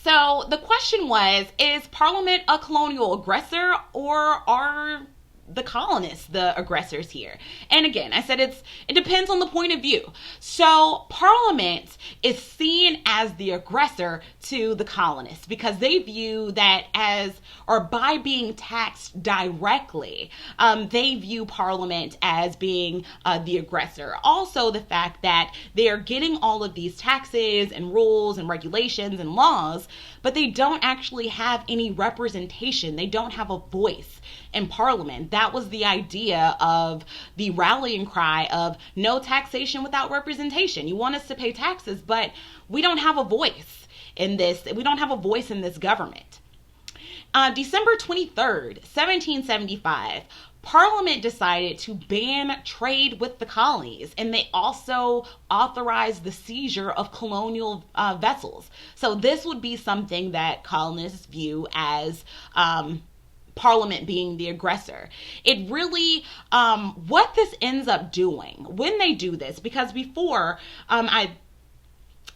So the question was, is Parliament a colonial aggressor, or are the colonists the aggressors here? And again, I said it depends on the point of view. So Parliament is seen as the aggressor to the colonists because they view that as, or by being taxed directly, they view Parliament as being the aggressor. Also, the fact that they are getting all of these taxes and rules and regulations and laws, but they don't actually have any representation. They don't have a voice in Parliament. That was the idea of the rallying cry of no taxation without representation. You want us to pay taxes, but we don't have a voice in this. We don't have a voice in this government. December 23rd, 1775, Parliament decided to ban trade with the colonies, and they also authorized the seizure of colonial vessels. So this would be something that colonists view as Parliament being the aggressor. It really, what this ends up doing when they do this, because before,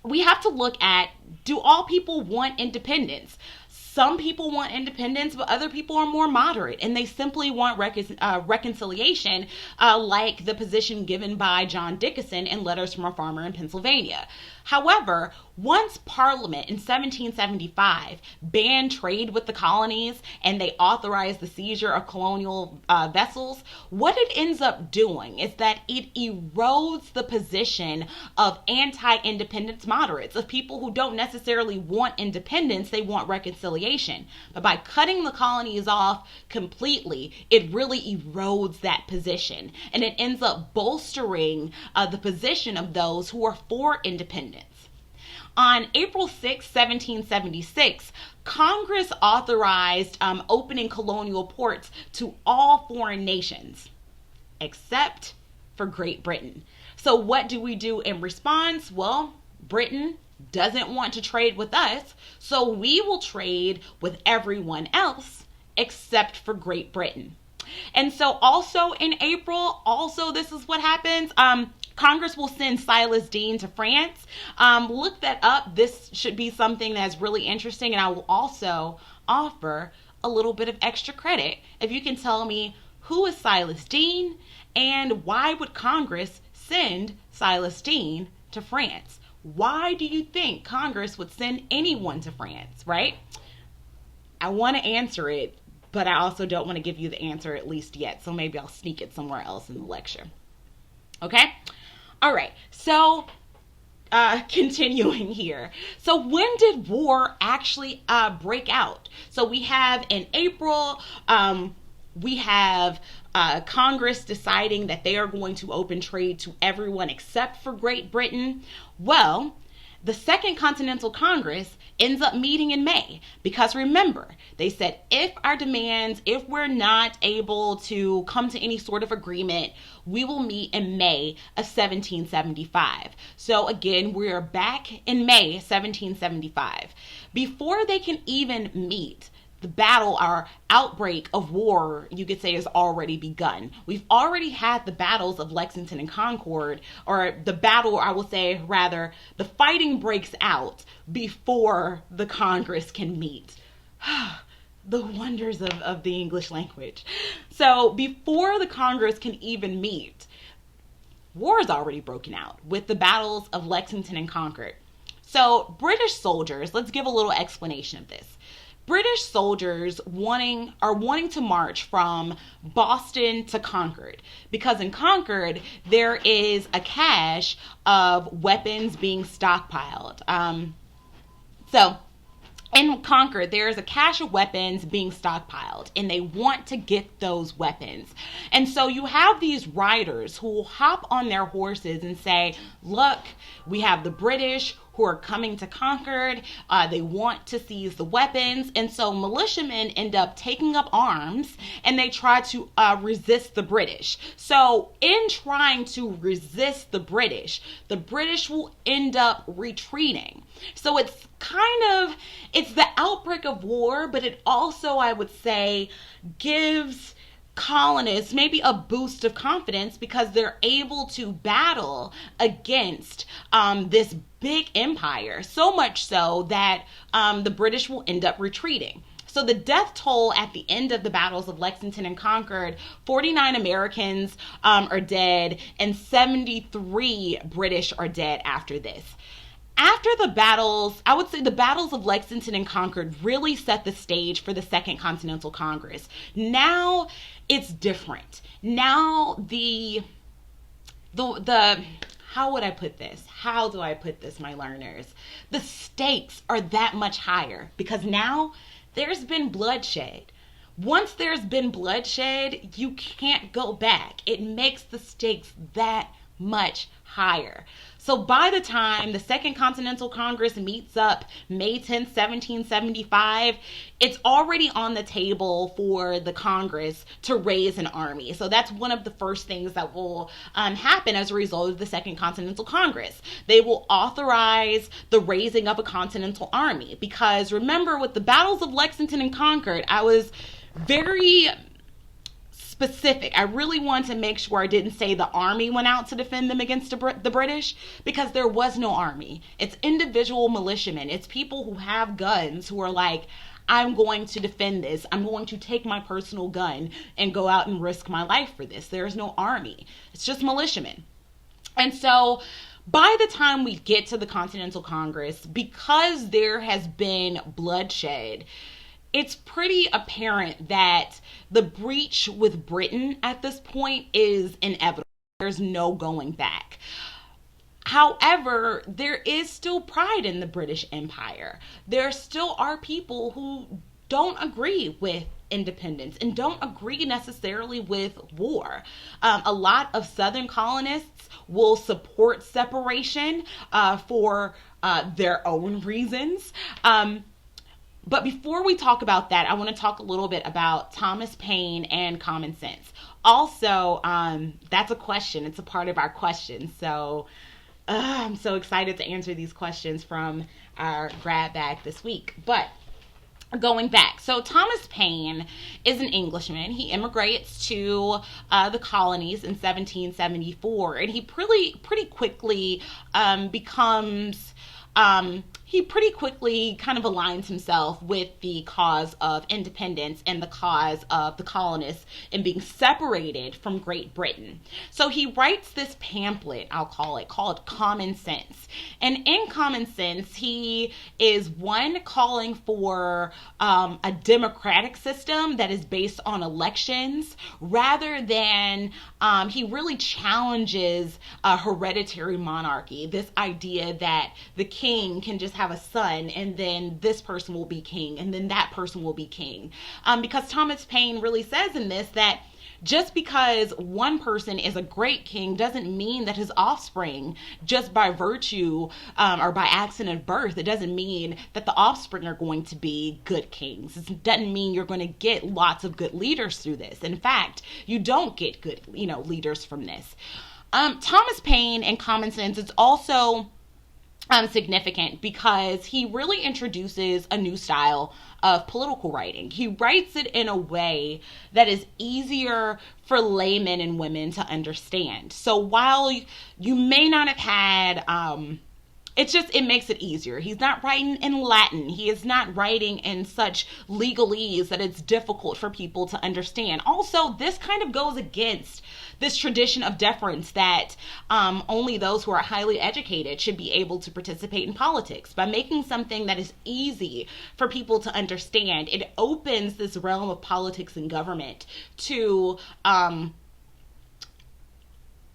we have to look at, do all people want independence? Some people want independence, but other people are more moderate, and they simply want reconciliation, like the position given by John Dickinson in Letters from a Farmer in Pennsylvania. However, once Parliament in 1775 banned trade with the colonies and they authorized the seizure of colonial vessels, what it ends up doing is that it erodes the position of anti-independence moderates, of people who don't necessarily want independence, they want reconciliation. But by cutting the colonies off completely, it really erodes that position, and it ends up bolstering the position of those who are for independence. On April 6, 1776, Congress authorized opening colonial ports to all foreign nations, except for Great Britain. So what do we do in response? Well, Britain doesn't want to trade with us, so we will trade with everyone else except for Great Britain. And so also in April, this is what happens. Congress will send Silas Deane to France. Look that up. This should be something that's really interesting, and I will also offer a little bit of extra credit if you can tell me who is Silas Deane and why would Congress send Silas Deane to France? Why do you think Congress would send anyone to France, right? I want to answer it, but I also don't want to give you the answer at least yet, so maybe I'll sneak it somewhere else in the lecture. Okay? All right, so continuing here. So when did war actually break out? So we have in April, we have Congress deciding that they are going to open trade to everyone except for Great Britain. Well, the Second Continental Congress ends up meeting in May, because remember, they said if we're not able to come to any sort of agreement, we will meet in May of 1775. So again, we're back in May 1775. Before they can even meet, the battle, our outbreak of war, you could say, has already begun. We've already had the battles of Lexington and Concord, or the battle, I will say, rather, the fighting breaks out before the Congress can meet. The wonders of the English language. So before the Congress can even meet, war is already broken out with the battles of Lexington and Concord. So British soldiers, let's give a little explanation of this. British soldiers are wanting to march from Boston to Concord, because in Concord there is a cache of weapons being stockpiled. So in Concord, there is a cache of weapons being stockpiled, and they want to get those weapons. And so you have these riders who will hop on their horses and say, look, we have the British who are coming to Concord. They want to seize the weapons. And so militiamen end up taking up arms, and they try to resist the British. So in trying to resist the British will end up retreating. So it's the outbreak of war, but it also, I would say, gives colonists maybe a boost of confidence because they're able to battle against this big empire, so much so that the British will end up retreating. So the death toll at the end of the battles of Lexington and Concord, 49 Americans are dead and 73 British are dead after this. After the battles, I would say the battles of Lexington and Concord really set the stage for the Second Continental Congress. Now it's different. Now the how would I put this? How do I put this, my learners? The stakes are that much higher because now there's been bloodshed. Once there's been bloodshed, you can't go back. It makes the stakes that much higher. So by the time the Second Continental Congress meets up May 10th, 1775, it's already on the table for the Congress to raise an army. So that's one of the first things that will happen as a result of the Second Continental Congress. They will authorize the raising of a continental army because remember, with the battles of Lexington and Concord, I was very specific. I really want to make sure I didn't say the army went out to defend them against the British, because there was no army. It's individual militiamen. It's people who have guns who are like, I'm going to defend this. I'm going to take my personal gun and go out and risk my life for this. There is no army. It's just militiamen. And so by the time we get to the Continental Congress, because there has been bloodshed, it's pretty apparent that the breach with Britain at this point is inevitable. There's no going back. However, there is still pride in the British Empire. There still are people who don't agree with independence and don't agree necessarily with war. A lot of Southern colonists will support separation for their own reasons. But before we talk about that, I want to talk a little bit about Thomas Paine and common sense. Also, that's a question. It's a part of our questions. So I'm so excited to answer these questions from our grad bag this week. But going back, so Thomas Paine is an Englishman. He immigrates to the colonies in 1774, and he pretty quickly becomes he pretty quickly kind of aligns himself with the cause of independence and the cause of the colonists and being separated from Great Britain. So he writes this pamphlet, I'll call it, called Common Sense. And in Common Sense, he is calling for a democratic system that is based on elections, rather than he really challenges a hereditary monarchy, this idea that the king can just have a son and then this person will be king and then that person will be king. Because Thomas Paine really says in this that just because one person is a great king doesn't mean that his offspring, just by virtue or by accident of birth, it doesn't mean that the offspring are going to be good kings. It doesn't mean you're going to get lots of good leaders through this. In fact, you don't get good, leaders from this. Thomas Paine and Common Sense is also significant because he really introduces a new style of political writing. He writes it in a way that is easier for laymen and women to understand. So while you may not have had it makes it easier. He's not writing in Latin. He is not writing in such legalese that it's difficult for people to understand. Also, this kind of goes against this tradition of deference that only those who are highly educated should be able to participate in politics. By making something that is easy for people to understand, it opens this realm of politics and government to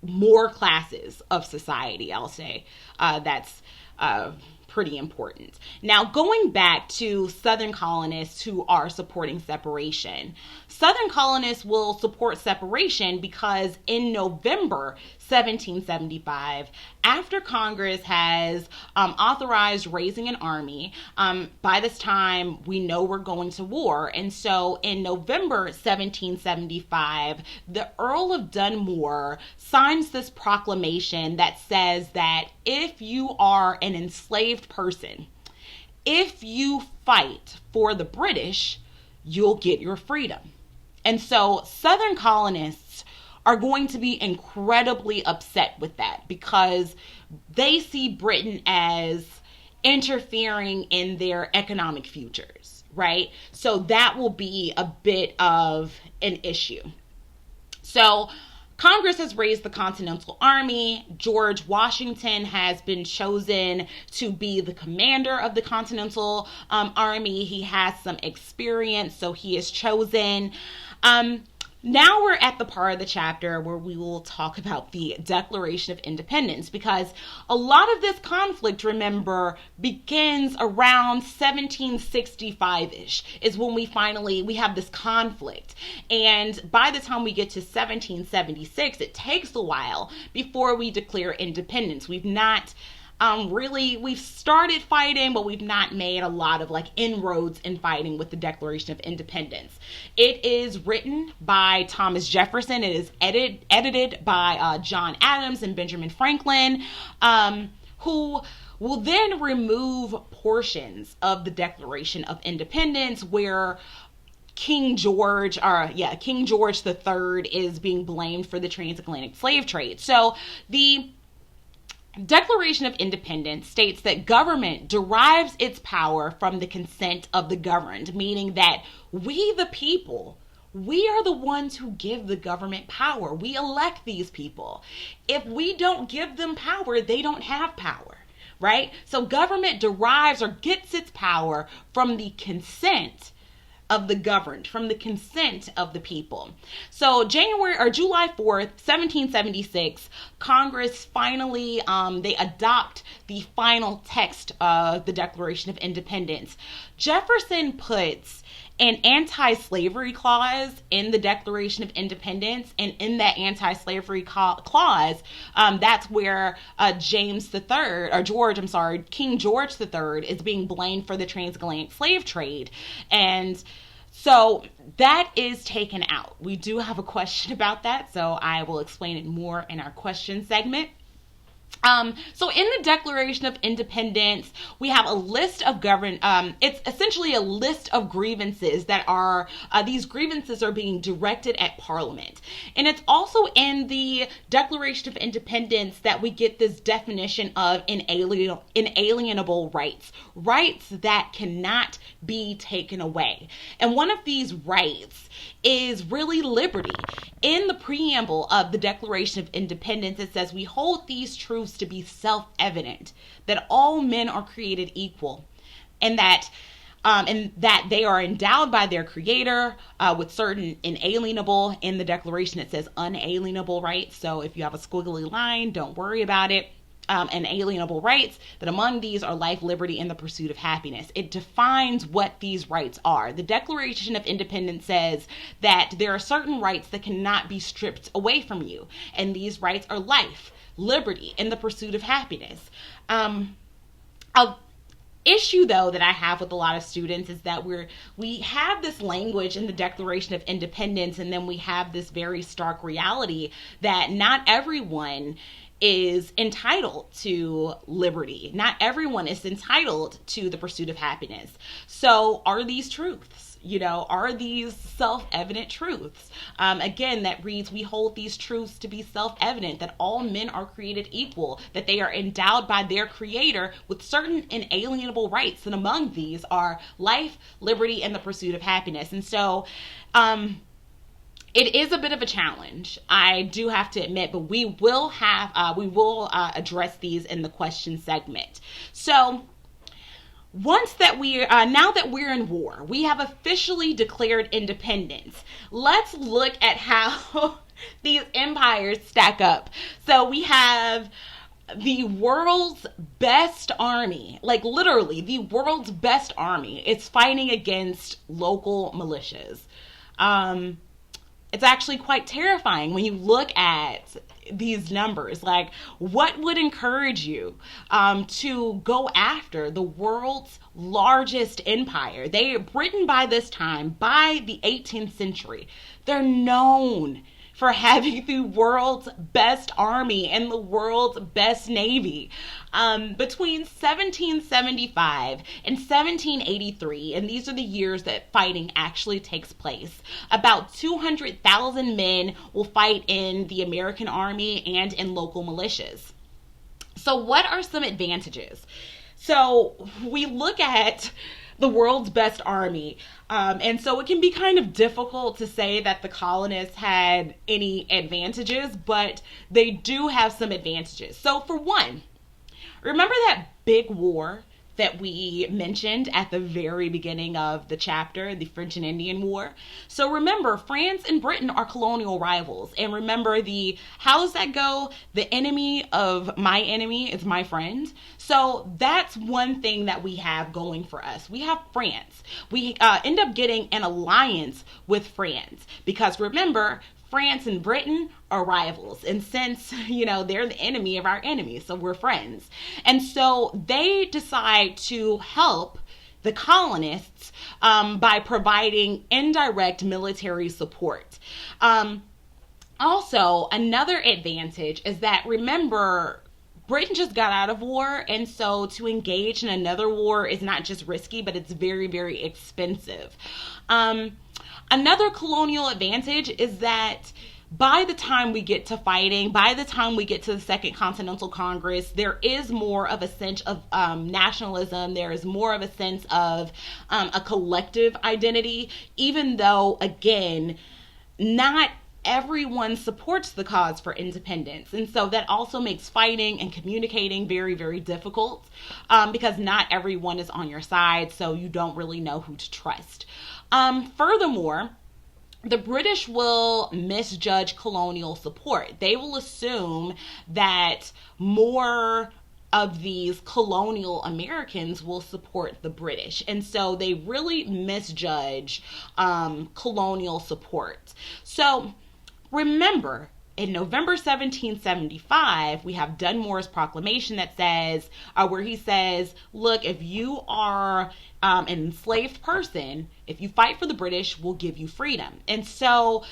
more classes of society, I'll say. That's pretty important. Now, going back to Southern colonists who are supporting separation. Southern colonists will support separation because in November 1775, after Congress has authorized raising an army, by this time we know we're going to war. And so in November 1775, the Earl of Dunmore signs this proclamation that says that if you are an enslaved person, if you fight for the British, you'll get your freedom. And so Southern colonists are going to be incredibly upset with that because they see Britain as interfering in their economic futures, right? So that will be a bit of an issue. So Congress has raised the Continental Army. George Washington has been chosen to be the commander of the Continental Army. He has some experience, so he is chosen. Now we're at the part of the chapter where we will talk about the Declaration of Independence, because a lot of this conflict, remember, begins around 1765-ish is when we have this conflict. And by the time we get to 1776, it takes a while before we declare independence. We've not we've started fighting, but we've not made a lot of inroads in fighting with the Declaration of Independence. It is written by Thomas Jefferson. It is edited by John Adams and Benjamin Franklin, who will then remove portions of the Declaration of Independence where King George III is being blamed for the transatlantic slave trade. So the Declaration of Independence states that government derives its power from the consent of the governed, meaning that we, the people, we are the ones who give the government power. We elect these people. If we don't give them power, they don't have power, right? So government derives or gets its power from the consent of the governed, from the consent of the people. So July 4th, 1776, Congress finally, they adopt the final text of the Declaration of Independence. Jefferson puts an anti-slavery clause in the Declaration of Independence, and in that anti-slavery clause, that's where King George III is being blamed for the transatlantic slave trade. And so that is taken out. We do have a question about that, so I will explain it more in our question segment. So in the Declaration of Independence, we have a list of it's essentially a list of grievances that are, these grievances are being directed at Parliament. And it's also in the Declaration of Independence that we get this definition of inalienable rights, rights that cannot be taken away. And one of these rights is really liberty. In the preamble of the Declaration of Independence, it says, "We hold these truths to be self-evident, that all men are created equal, and that they are endowed by their Creator with certain inalienable," in the Declaration it says unalienable rights, so if you have a squiggly line, don't worry about it, inalienable rights, that among these are life, liberty, and the pursuit of happiness. It defines what these rights are. The Declaration of Independence says that there are certain rights that cannot be stripped away from you, and these rights are life, liberty, and the pursuit of happiness. A issue though that I have with a lot of students is that we have this language in the Declaration of Independence, and then we have this very stark reality that not everyone is entitled to liberty. Not everyone is entitled to the pursuit of happiness. So are these truths? Are these self-evident truths? Again, that reads, "We hold these truths to be self-evident, that all men are created equal, that they are endowed by their Creator with certain inalienable rights, and among these are life, liberty, and the pursuit of happiness." And so, it is a bit of a challenge, I do have to admit, but we will address these in the question segment. So now that we're in war, we have officially declared independence. Let's look at how these empires stack up. So we have the world's best army, literally the world's best army. It's fighting against local militias. It's actually quite terrifying when you look at these numbers. What would encourage you to go after the world's largest empire? Britain by this time, by the 18th century, they're known for having the world's best army and the world's best navy. Between 1775 and 1783, and these are the years that fighting actually takes place, about 200,000 men will fight in the American army and in local militias. So what are some advantages? So we look at the world's best army. And so it can be kind of difficult to say that the colonists had any advantages, but they do have some advantages. So for one, remember that big war that we mentioned at the very beginning of the chapter, the French and Indian War? So remember, France and Britain are colonial rivals. And remember how does that go? The enemy of my enemy is my friend. So that's one thing that we have going for us. We have France. We end up getting an alliance with France because remember, France and Britain are rivals. And since, they're the enemy of our enemy, so we're friends. And so they decide to help the colonists by providing indirect military support. Also, another advantage is that, remember, Britain just got out of war, and so to engage in another war is not just risky, but it's very, very expensive. Another colonial advantage is that by the time we get to fighting, by the time we get to the Second Continental Congress, there is more of a sense of nationalism. There is more of a sense of a collective identity, even though, again, not everyone supports the cause for independence. And so that also makes fighting and communicating very, very difficult because not everyone is on your side, so you don't really know who to trust. Furthermore, the British will misjudge colonial support. They will assume that more of these colonial Americans will support the British. And so they really misjudge colonial support. So remember, in November 1775, we have Dunmore's proclamation that says, where he says, look, if you are an enslaved person, if you fight for the British, we'll give you freedom. And so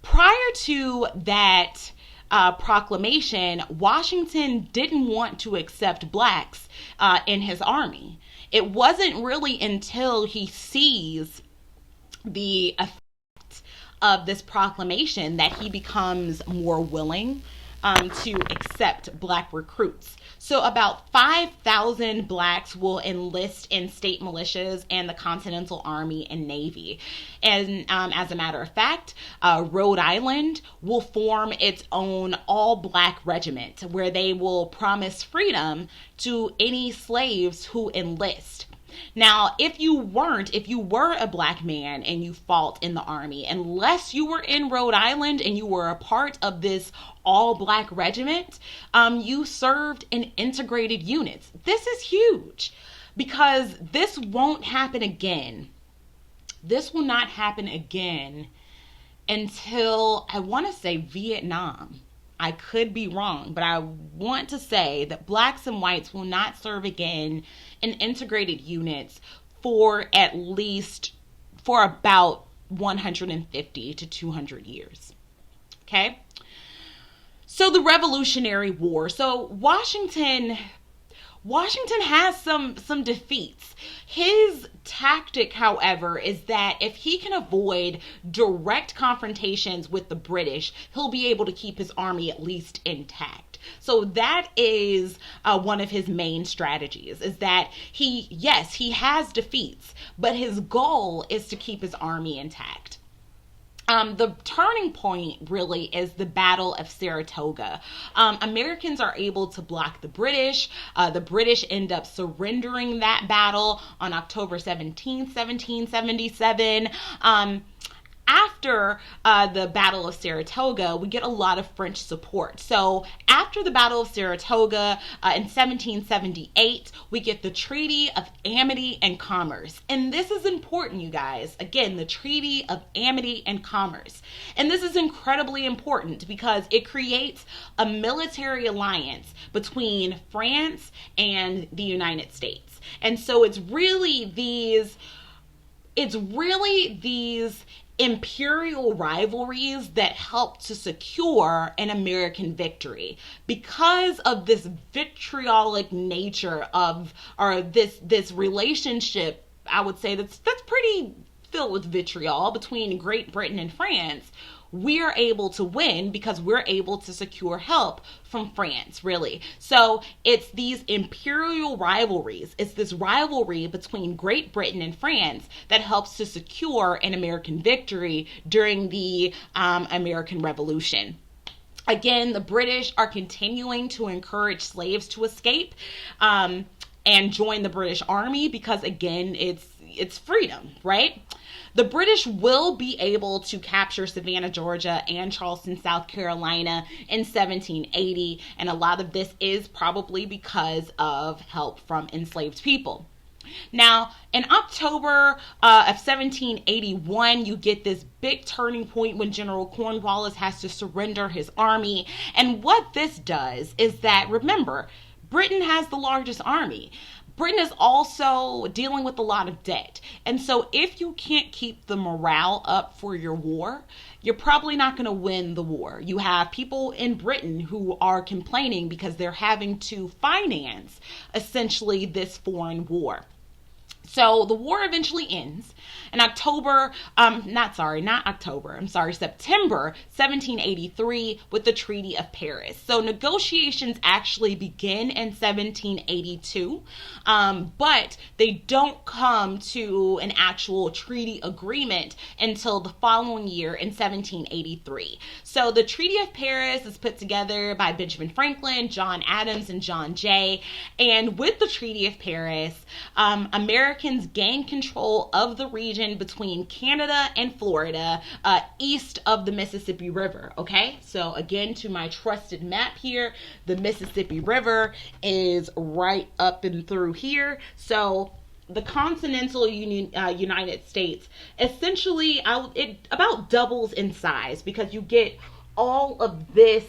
prior to that proclamation, Washington didn't want to accept blacks in his army. It wasn't really until he sees the effect of this proclamation that he becomes more willing to accept black recruits. So about 5,000 blacks will enlist in state militias and the Continental Army and Navy. And as a matter of fact, Rhode Island will form its own all-black regiment where they will promise freedom to any slaves who enlist. Now, if you were a black man and you fought in the army, unless you were in Rhode Island and you were a part of this all-black regiment, you served in integrated units. This is huge because this won't happen again. This will not happen again until, I want to say, Vietnam. I could be wrong, but I want to say that blacks and whites will not serve again in integrated units for about 150 to 200 years. Okay? So the Revolutionary War. So Washington has some defeats. His tactic, however, is that if he can avoid direct confrontations with the British, he'll be able to keep his army at least intact. So that is one of his main strategies, is that he has defeats, but his goal is to keep his army intact. The turning point really is the Battle of Saratoga. Americans are able to block the British. The British end up surrendering that battle on October 17, 1777. After the Battle of Saratoga, we get a lot of French support. So after the Battle of Saratoga in 1778, we get the Treaty of Amity and Commerce. And this is important, you guys. Again, the Treaty of Amity and Commerce. And this is incredibly important because it creates a military alliance between France and the United States. And so it's really these imperial rivalries that helped to secure an American victory because of this vitriolic nature of, or this relationship, I would say that's pretty filled with vitriol between Great Britain and France. We're able to win because we're able to secure help from France, really. So it's these imperial rivalries. It's this rivalry between Great Britain and France that helps to secure an American victory during the American Revolution. Again, the British are continuing to encourage slaves to escape and join the British Army because, again, it's freedom, right? The British will be able to capture Savannah, Georgia, and Charleston, South Carolina in 1780, and a lot of this is probably because of help from enslaved people. Now, in October of 1781, you get this big turning point when General Cornwallis has to surrender his army. And what this does is that, remember, Britain has the largest army. Britain is also dealing with a lot of debt. And so if you can't keep the morale up for your war, you're probably not going to win the war. You have people in Britain who are complaining because they're having to finance essentially this foreign war. So the war eventually ends in September 1783 with the Treaty of Paris. So negotiations actually begin in 1782, but they don't come to an actual treaty agreement until the following year in 1783. So the Treaty of Paris is put together by Benjamin Franklin, John Adams, and John Jay. And with the Treaty of Paris, Americans gain control of the region between Canada and Florida, east of the Mississippi River. Okay, so again, to my trusted map here, the Mississippi River is right up and through here. So the continental United States essentially it about doubles in size because you get all of this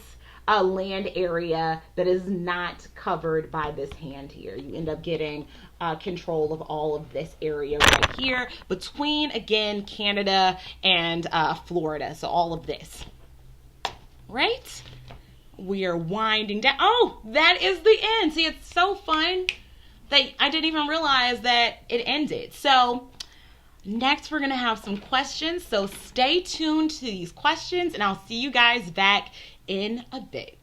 land area that is not covered by this hand here. You end up getting control of all of this area right here between, again, Canada and Florida. So all of this, right? We are winding down. Oh, that is the end. See, it's so fun that I didn't even realize that it ended. So next, we're going to have some questions. So stay tuned to these questions, and I'll see you guys back in a bit.